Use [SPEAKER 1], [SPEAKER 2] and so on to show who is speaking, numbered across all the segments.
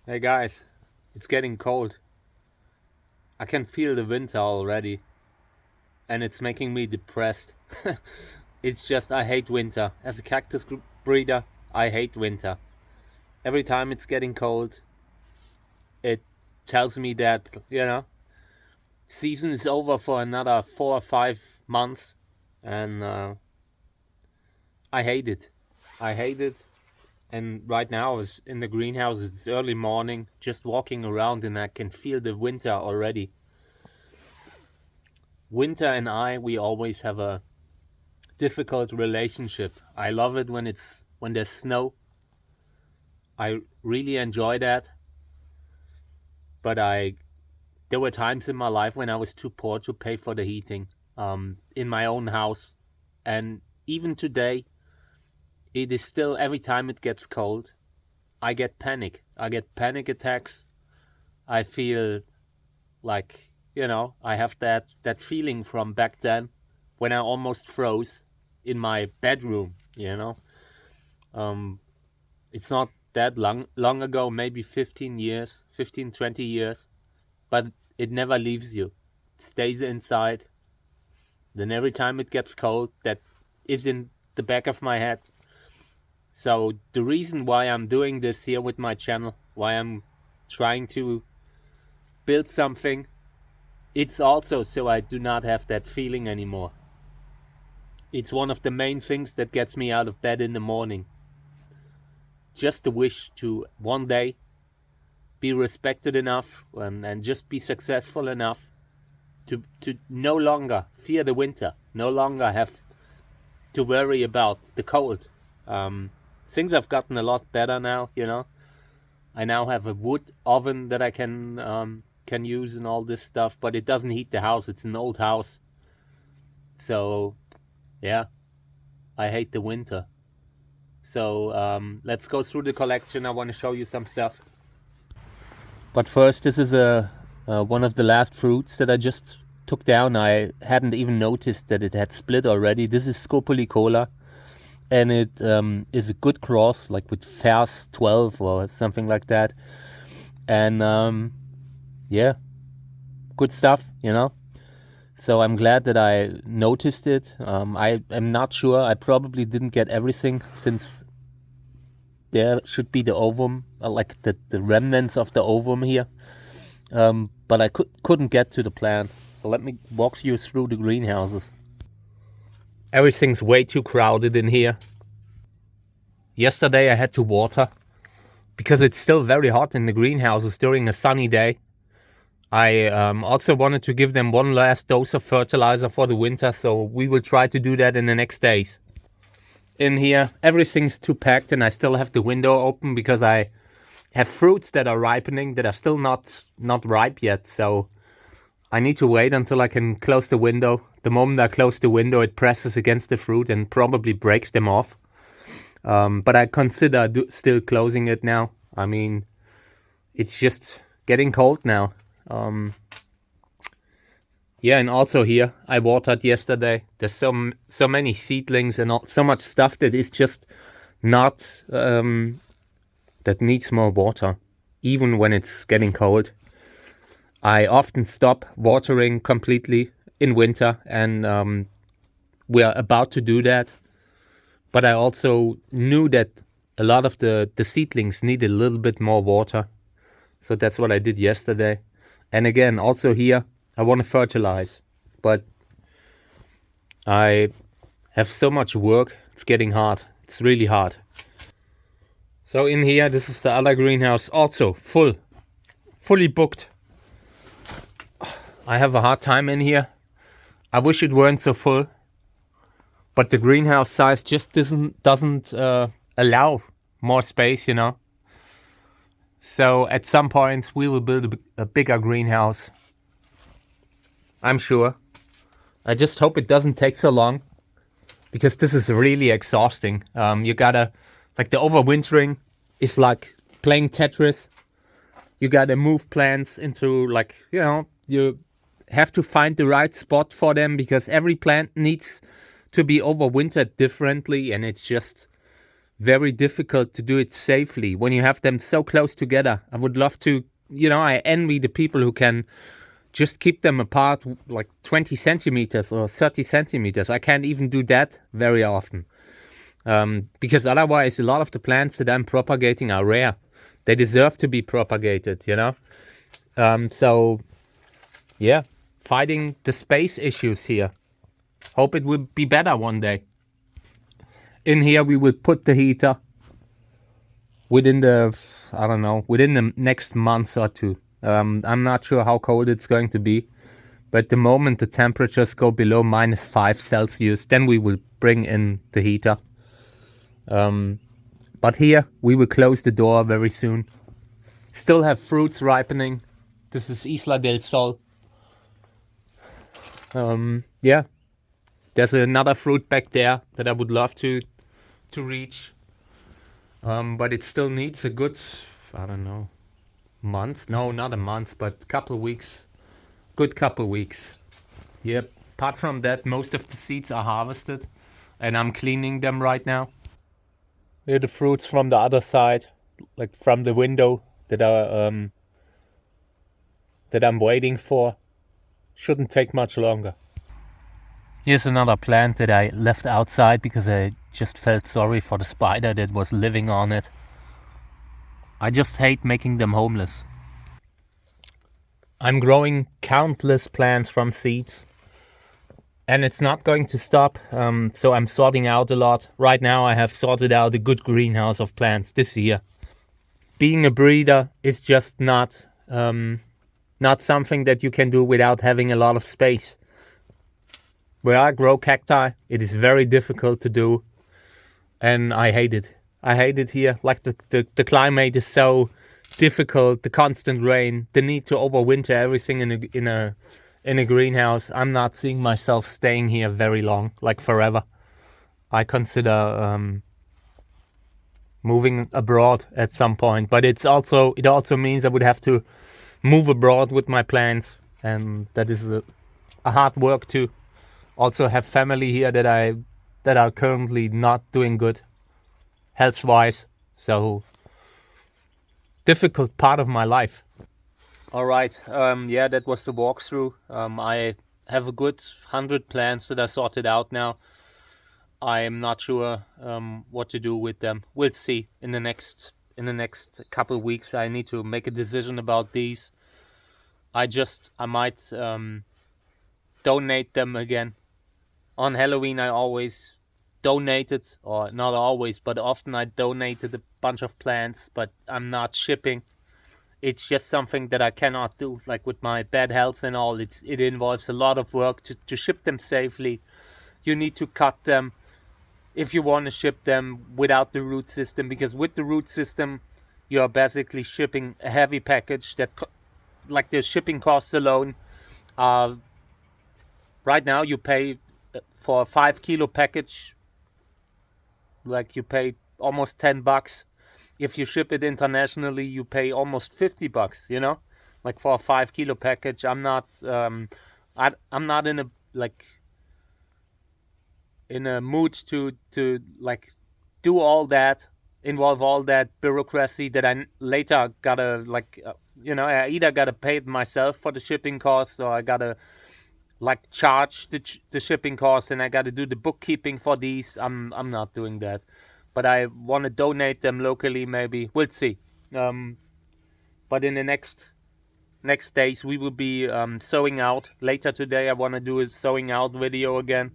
[SPEAKER 1] Hey guys, it's getting cold. I can feel the winter already, and it's making me depressed. It's just, I hate winter. As a cactus breeder, I hate winter. Every time it's getting cold, it tells me that, season is over for another 4 or 5 months, and I hate it. I hate it. And right now, is in the greenhouse, it's early morning, just walking around, and I can feel the winter already. Winter and we always have a difficult relationship. I love it when there's snow. I really enjoy that. But there were times in my life when I was too poor to pay for the heating in my own house. And even today, it is still, every time it gets cold, I get panic. I get panic attacks. I feel like, I have that feeling from back then when I almost froze in my bedroom. Um, it's not that long ago, maybe 15 years, 15, 20 years, but it never leaves you. It stays inside. Then every time it gets cold, that is in the back of my head. So the reason why I'm doing this here with my channel, why I'm trying to build something, it's also so I do not have that feeling anymore. It's one of the main things that gets me out of bed in the morning. Just the wish to one day be respected enough and just be successful enough to no longer fear the winter, no longer have to worry about the cold. Things have gotten a lot better now. I now have a wood oven that I can use and all this stuff, but it doesn't heat the house. It's an old house. So, yeah, I hate the winter. So let's go through the collection. I want to show you some stuff. But first, this is one of the last fruits that I just took down. I hadn't even noticed that it had split already. This is Scopolycola, and it is a good cross, like with Vers 12 or something like that. And yeah, good stuff. So I'm glad that I noticed it. I am not sure. I probably didn't get everything, since there should be the ovum, like the remnants of the ovum here. But I couldn't get to the plant. So let me walk you through the greenhouses. Everything's way too crowded in here. Yesterday I had to water because it's still very hot in the greenhouses during a sunny day. I also wanted to give them one last dose of fertilizer for the winter, so we will try to do that in the next days. In here, everything's too packed, and I still have the window open because I have fruits that are ripening that are still not ripe yet. So I need to wait until I can close the window. The moment I close the window, it presses against the fruit and probably breaks them off. But I consider still closing it now. I mean, it's just getting cold now. Yeah, and also here, I watered yesterday. There's so many seedlings and so much stuff that is just not, that needs more water, even when it's getting cold. I often stop watering completely in winter, and we are about to do that. But I also knew that a lot of the seedlings needed a little bit more water. So that's what I did yesterday. And again, also here, I want to fertilize. But I have so much work, it's getting hard. It's really hard. So in here, this is the other greenhouse, also fully booked. I have a hard time in here. I wish it weren't so full. But the greenhouse size just doesn't allow more space. So at some point we will build a bigger greenhouse. I'm sure. I just hope it doesn't take so long, because this is really exhausting. You gotta, like, the overwintering is like playing Tetris. You gotta move plants into, like, you have to find the right spot for them, because every plant needs to be overwintered differently, and it's just very difficult to do it safely when you have them so close together. I would love to, I envy the people who can just keep them apart like 20 centimeters or 30 centimeters. I can't even do that very often. Because otherwise, a lot of the plants that I'm propagating are rare. They deserve to be propagated, So, yeah, fighting the space issues here. Hope it will be better one day. In here, we will put the heater within the next month or two. I'm not sure how cold it's going to be, but the moment the temperatures go below -5 Celsius, then we will bring in the heater. But here, we will close the door very soon. Still have fruits ripening. This is Isla del Sol. Yeah. There's another fruit back there that I would love to reach. But it still needs a good, month. No, not a month, but couple of weeks. Good couple of weeks. Yep. Apart from that, most of the seeds are harvested. And I'm cleaning them right now. Here are the fruits from the other side, like from the window that I'm waiting for. Shouldn't take much longer. Here's another plant that I left outside because I just felt sorry for the spider that was living on it. I just hate making them homeless. I'm growing countless plants from seeds. And it's not going to stop, so I'm sorting out a lot. Right now I have sorted out a good greenhouse of plants this year. Being a breeder is just not something that you can do without having a lot of space. Where I grow cacti, it is very difficult to do, and I hate it. I hate it here. Like the climate is so difficult, the constant rain, the need to overwinter everything in a greenhouse. I'm not seeing myself staying here very long, like forever. I consider moving abroad at some point, but it also means I would have to move abroad with my plants, and that is a hard work too. Also have family here that are currently not doing good health-wise, so difficult part of my life. All right, that was the walkthrough. I have a good 100 plants that are sorted out now. I am not sure what to do with them. We'll see in the next couple of weeks. I need to make a decision about these. I might donate them again. On Halloween, I always donated, or not always, but often I donated a bunch of plants, but I'm not shipping. It's just something that I cannot do. Like with my bad health and all, it involves a lot of work to ship them safely. You need to cut them if you want to ship them without the root system, because with the root system, you are basically shipping a heavy package that, like the shipping costs alone, right now you pay for a 5 kilo package, like you pay almost $10. If you ship it internationally, you pay almost $50, like for a 5 kilo package. I'm not in a mood to like do all that, involve all that bureaucracy that I later gotta I either gotta pay it myself for the shipping costs, or I gotta charge the shipping costs, and I gotta do the bookkeeping for these. I'm not doing that, but I want to donate them locally. Maybe we'll see. But in the next days we will be sowing out. Later today I want to do a sowing out video again,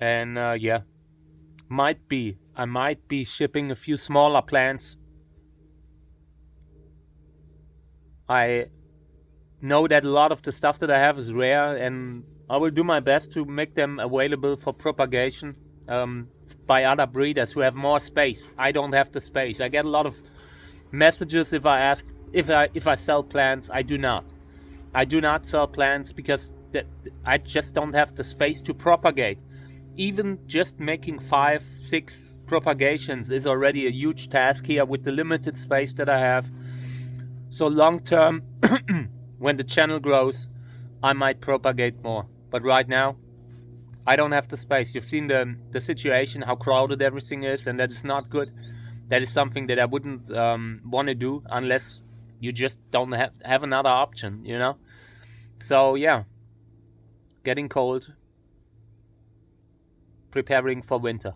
[SPEAKER 1] and I might be shipping a few smaller plants. I know that a lot of the stuff that I have is rare, and I will do my best to make them available for propagation by other breeders who have more space. I don't have the space. I get a lot of messages if I ask if I sell plants. I do not sell plants because I just don't have the space to propagate. Even just making 5-6 propagations is already a huge task here with the limited space that I have. So long term, when the channel grows, I might propagate more. But right now, I don't have the space. You've seen the situation, how crowded everything is, and that is not good. That is something that I wouldn't want to do unless you just don't have another option, you know? So yeah, getting cold, preparing for winter.